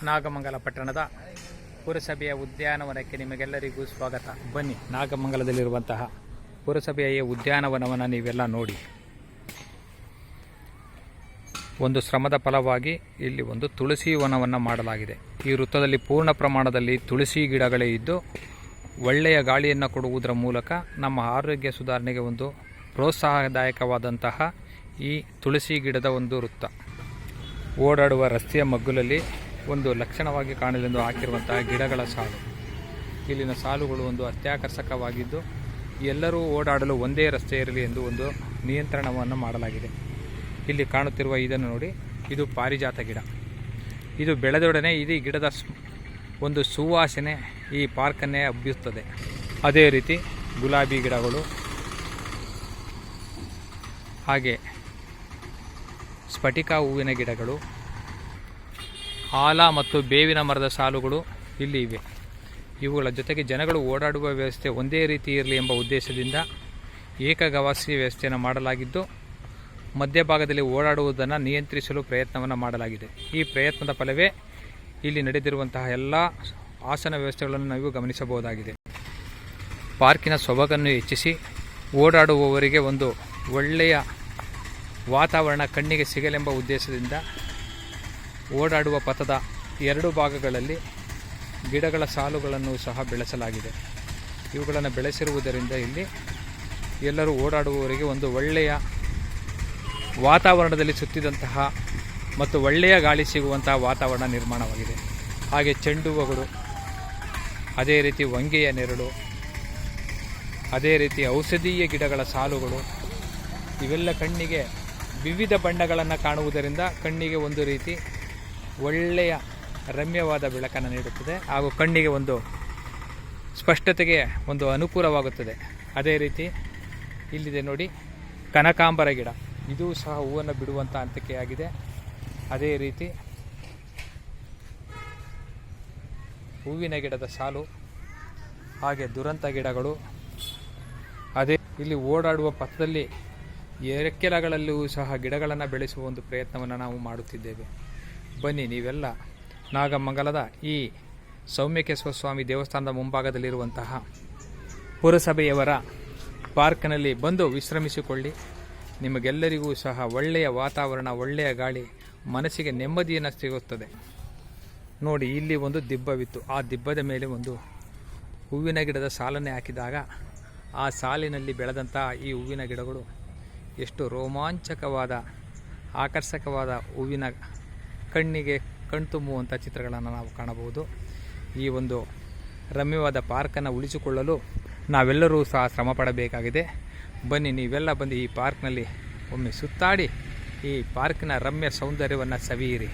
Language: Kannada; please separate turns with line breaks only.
ನಾಗಮಂಗಲ ಪಟ್ಟಣದ ಪುರಸಭೆಯ ಉದ್ಯಾನವನಕ್ಕೆ ನಿಮಗೆಲ್ಲರಿಗೂ ಸ್ವಾಗತ. ಬನ್ನಿ, ನಾಗಮಂಗಲದಲ್ಲಿರುವಂತಹ ಪುರಸಭೆಯ ಈ ಉದ್ಯಾನವನವನ್ನು ನೀವೆಲ್ಲ ನೋಡಿ. ಒಂದು ಶ್ರಮದ ಫಲವಾಗಿ ಇಲ್ಲಿ ಒಂದು ತುಳಸಿ ವನವನ್ನು ಮಾಡಲಾಗಿದೆ. ಈ ವೃತ್ತದಲ್ಲಿ ಪೂರ್ಣ ಪ್ರಮಾಣದಲ್ಲಿ ತುಳಸಿ ಗಿಡಗಳೇ ಇದ್ದು ಒಳ್ಳೆಯ ಗಾಳಿಯನ್ನು ಕೊಡುವುದರ ಮೂಲಕ ನಮ್ಮ ಆರೋಗ್ಯ ಸುಧಾರಣೆಗೆ ಒಂದು ಪ್ರೋತ್ಸಾಹದಾಯಕವಾದಂತಹ ಈ ತುಳಸಿ ಗಿಡದ ಒಂದು ವೃತ್ತ. ಓಡಾಡುವ ರಸ್ತೆಯ ಮಗ್ಗುಲಲ್ಲಿ ಒಂದು ಲಕ್ಷಣವಾಗಿ ಕಾಣಲೆಂದು ಹಾಕಿರುವಂತಹ ಗಿಡಗಳ ಸಾಲು. ಇಲ್ಲಿನ ಸಾಲುಗಳು ಒಂದು ಅತ್ಯಾಕರ್ಷಕವಾಗಿದ್ದು ಎಲ್ಲರೂ ಓಡಾಡಲು ಒಂದೇ ರಸ್ತೆ ಇರಲಿ ಎಂದು ಒಂದು ನಿಯಂತ್ರಣವನ್ನು ಮಾಡಲಾಗಿದೆ. ಇಲ್ಲಿ ಕಾಣುತ್ತಿರುವ ಇದನ್ನು ನೋಡಿ, ಇದು ಪಾರಿಜಾತ ಗಿಡ. ಇದು ಬೆಳೆದೊಡನೆ ಇದು ಗಿಡದ ಒಂದು ಸುವಾಸನೆ ಈ ಪಾರ್ಕನ್ನೇ ಹಬ್ಬಿಸುತ್ತದೆ. ಅದೇ ರೀತಿ ಗುಲಾಬಿ ಗಿಡಗಳು, ಹಾಗೆ ಸ್ಫಟಿಕ ಹೂವಿನ ಗಿಡಗಳು, ಆಲ ಮತ್ತು ಬೇವಿನ ಮರದ ಸಾಲುಗಳು ಇಲ್ಲಿ ಇವೆ. ಇವುಗಳ ಜೊತೆಗೆ ಜನಗಳು ಓಡಾಡುವ ವ್ಯವಸ್ಥೆ ಒಂದೇ ರೀತಿ ಇರಲಿ ಎಂಬ ಉದ್ದೇಶದಿಂದ ಏಕಗವಾಸಿ ವ್ಯವಸ್ಥೆಯನ್ನು ಮಾಡಲಾಗಿದ್ದು ಮಧ್ಯಭಾಗದಲ್ಲಿ ಓಡಾಡುವುದನ್ನು ನಿಯಂತ್ರಿಸಲು ಪ್ರಯತ್ನವನ್ನು ಮಾಡಲಾಗಿದೆ. ಈ ಪ್ರಯತ್ನದ ಫಲವೇ ಇಲ್ಲಿ ನಡೆದಿರುವಂತಹ ಎಲ್ಲ ಆಸನ ವ್ಯವಸ್ಥೆಗಳನ್ನು ನಾವು ಗಮನಿಸಬಹುದಾಗಿದೆ. ಪಾರ್ಕಿನ ಸೊಬಗನ್ನು ಹೆಚ್ಚಿಸಿ ಓಡಾಡುವವರಿಗೆ ಒಂದು ಒಳ್ಳೆಯ ವಾತಾವರಣ ಕಣ್ಣಿಗೆ ಸಿಗಲೆಂಬ ಉದ್ದೇಶದಿಂದ ಓಡಾಡುವ ಪಥದ ಎರಡು ಭಾಗಗಳಲ್ಲಿ ಗಿಡಗಳ ಸಾಲುಗಳನ್ನು ಸಹ ಬೆಳೆಸಲಾಗಿದೆ. ಇವುಗಳನ್ನು ಬೆಳೆಸಿರುವುದರಿಂದ ಇಲ್ಲಿ ಎಲ್ಲರೂ ಓಡಾಡುವವರಿಗೆ ಒಂದು ಒಳ್ಳೆಯ ವಾತಾವರಣದಲ್ಲಿ ಸುತ್ತಿದಂತಹ ಮತ್ತು ಒಳ್ಳೆಯ ಗಾಳಿ ಸಿಗುವಂತಹ ವಾತಾವರಣ ನಿರ್ಮಾಣವಾಗಿದೆ. ಹಾಗೆ ಚೆಂಡು ಹೂವುಗಳು, ಅದೇ ರೀತಿ ಹೊಂಗೆಯ ನೆರಳು, ಅದೇ ರೀತಿ ಔಷಧೀಯ ಗಿಡಗಳ ಸಾಲುಗಳು, ಇವೆಲ್ಲ ಕಣ್ಣಿಗೆ ವಿವಿಧ ಬಣ್ಣಗಳನ್ನು ಕಾಣುವುದರಿಂದ ಕಣ್ಣಿಗೆ ಒಂದು ರೀತಿ ಒಳ್ಳೆಯ ರಮ್ಯವಾದ ಬೆಳಕನ್ನು ನೀಡುತ್ತದೆ. ಹಾಗೂ ಕಣ್ಣಿಗೆ ಒಂದು ಸ್ಪಷ್ಟತೆಗೆ ಒಂದು ಅನುಕೂಲವಾಗುತ್ತದೆ. ಅದೇ ರೀತಿ ಇಲ್ಲಿದೆ ನೋಡಿ, ಕನಕಾಂಬರ ಗಿಡ. ಇದು ಸಹ ಹೂವನ್ನು ಬಿಡುವಂಥ ಹಂತಕ್ಕೆಯಾಗಿದೆ. ಅದೇ ರೀತಿ ಹೂವಿನ ಗಿಡದ ಸಾಲು, ಹಾಗೆ ದುರಂತ ಗಿಡಗಳು. ಅದೇ ಇಲ್ಲಿ ಓಡಾಡುವ ಪಥದಲ್ಲಿ ಎರೆಕೆಲಗಳಲ್ಲೂ ಸಹ ಗಿಡಗಳನ್ನು ಬೆಳೆಸುವ ಒಂದು ಪ್ರಯತ್ನವನ್ನು ನಾವು ಮಾಡುತ್ತಿದ್ದೇವೆ. ಬನ್ನಿ, ನೀವೆಲ್ಲ ನಾಗಮಂಗಲದ ಈ ಸೌಮ್ಯಕೇಶ್ವರ ಸ್ವಾಮಿ ದೇವಸ್ಥಾನದ ಮುಂಭಾಗದಲ್ಲಿರುವಂತಹ ಪುರಸಭೆಯವರ ಪಾರ್ಕ್ನಲ್ಲಿ ಬಂದು ವಿಶ್ರಮಿಸಿಕೊಳ್ಳಿ. ನಿಮಗೆಲ್ಲರಿಗೂ ಸಹ ಒಳ್ಳೆಯ ವಾತಾವರಣ, ಒಳ್ಳೆಯ ಗಾಳಿ, ಮನಸ್ಸಿಗೆ ನೆಮ್ಮದಿಯನ್ನು ಸಿಗುತ್ತದೆ. ನೋಡಿ, ಇಲ್ಲಿ ಒಂದು ದಿಬ್ಬವಿತ್ತು. ಆ ದಿಬ್ಬದ ಮೇಲೆ ಒಂದು ಹೂವಿನ ಗಿಡದ ಸಾಲನ್ನೇ ಹಾಕಿದಾಗ ಆ ಸಾಲಿನಲ್ಲಿ ಬೆಳೆದಂತಹ ಈ ಹೂವಿನ ಗಿಡಗಳು ಎಷ್ಟು ರೋಮಾಂಚಕವಾದ, ಆಕರ್ಷಕವಾದ ಹೂವಿನ ಕಣ್ಣಿಗೆ ಕಣ್ತುಂಬುವಂಥ ಚಿತ್ರಗಳನ್ನು ನಾವು ಕಾಣಬಹುದು. ಈ ಒಂದು ರಮ್ಯವಾದ ಪಾರ್ಕನ್ನು ಉಳಿಸಿಕೊಳ್ಳಲು ನಾವೆಲ್ಲರೂ ಸಹ ಶ್ರಮ ಪಡಬೇಕಾಗಿದೆ. ಬನ್ನಿ, ನೀವೆಲ್ಲ ಬಂದು ಈ ಪಾರ್ಕ್ನಲ್ಲಿ ಒಮ್ಮೆ ಸುತ್ತಾಡಿ ಈ ಪಾರ್ಕಿನ ರಮ್ಯ ಸೌಂದರ್ಯವನ್ನು ಸವಿಯಿರಿ.